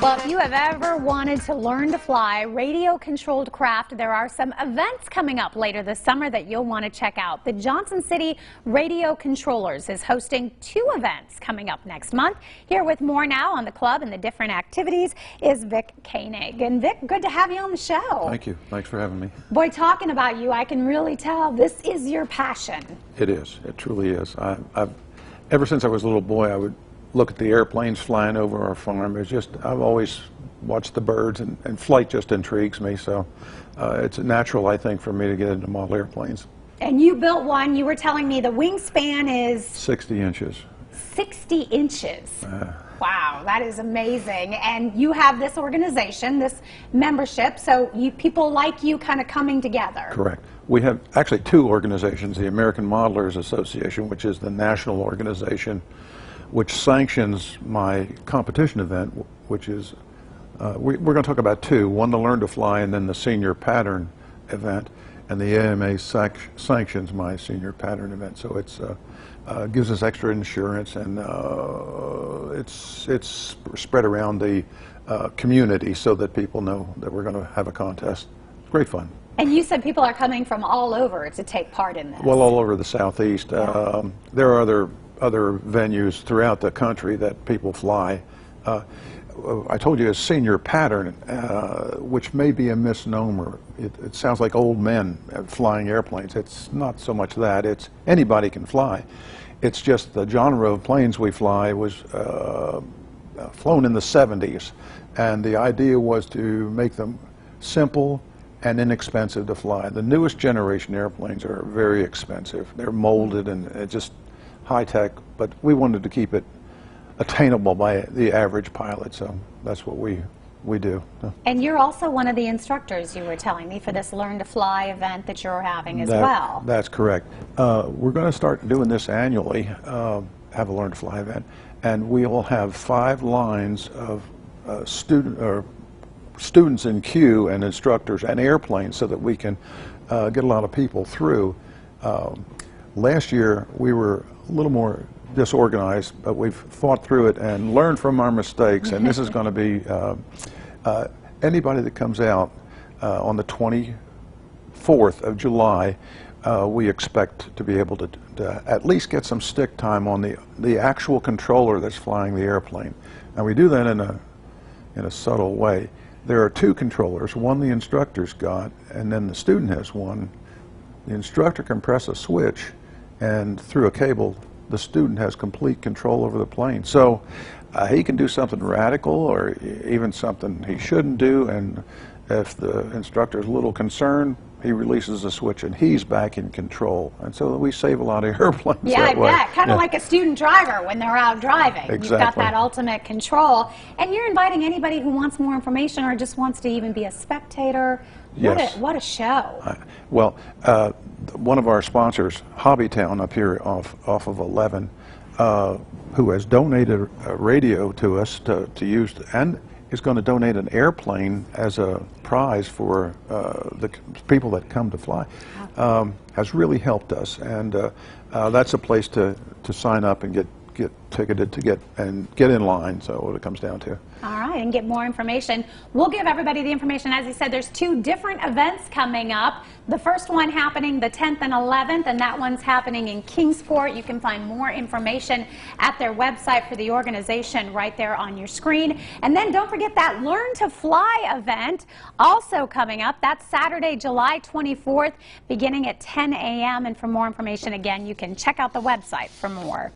Well, if you have ever wanted to learn to fly radio-controlled craft, there are some events coming up later this summer that you'll want to check out. The Johnson City Radio Controllers is hosting 2 events coming up next month. Here with more now on the club and the different activities is Vic Koenig. And Vic, good to have you on the show. Thank you. Thanks for having me. Boy, talking about you, I can really tell this is your passion. It is. It truly is. Ever since I was a little boy, I would look at the airplanes flying over our farm. It's just, I've always watched the birds, and flight just intrigues me, so it's natural, I think, for me to get into model airplanes. And you built one. You were telling me the wingspan is 60 inches. 60 inches. Wow, that is amazing. And you have this organization, this membership, so people like you kind of coming together. Correct. We have actually 2 organizations, the American Modelers Association, which is the national organization which sanctions my competition event, which is, we're going to talk about 2, one to learn to fly and then the senior pattern event, and the AMA sanctions my senior pattern event. So it's gives us extra insurance, and it's spread around the community so that people know that we're going to have a contest. It's great fun. And you said people are coming from all over to take part in this. Well, all over the Southeast. Yeah. There are other venues throughout the country that people fly. I told you a senior pattern, which may be a misnomer. It sounds like old men flying airplanes. It's not so much that. It's anybody can fly. It's just the genre of planes we fly was flown in the 70s, and the idea was to make them simple and inexpensive to fly. The newest generation airplanes are very expensive. They're molded and just high-tech, but we wanted to keep it attainable by the average pilot, so that's what we do. And you're also one of the instructors, you were telling me, for this Learn to Fly event that you're having as well. That's correct. We're going to start doing this annually, have a Learn to Fly event, and we will have 5 lines of students in queue and instructors and airplanes so that we can get a lot of people through. Last year we were a little more disorganized, but we've fought through it and learned from our mistakes, and this is going to be anybody that comes out on the 24th of July, we expect to be able to at least get some stick time on the actual controller that's flying the airplane. And we do that in a subtle way. There are 2 controllers, one the instructor's got, and then the student has one. The instructor can press a switch, and through a cable, the student has complete control over the plane. So he can do something radical or even something he shouldn't do, and if the instructor is a little concerned, he releases the switch and he's back in control. And so we save a lot of airplanes that way. Yeah, I bet. Kind of like a student driver when they're out driving. Exactly. You've got that ultimate control. And you're inviting anybody who wants more information or just wants to even be a spectator. Yes. What a show. Well, one of our sponsors, Hobbytown up here off of 11, who has donated a radio to us to use, and is going to donate an airplane as a prize for the people that come to fly, has really helped us, and that's a place to sign up and get ticketed to get in line. So what it comes down to. All right, and get more information. We'll give everybody the information. As I said, there's 2 different events coming up. The first one happening the 10th and 11th, and that one's happening in Kingsport. You can find more information at their website for the organization right there on your screen. And then don't forget that Learn to Fly event also coming up. That's Saturday, July 24th, beginning at 10 a.m. And for more information, again, you can check out the website for more.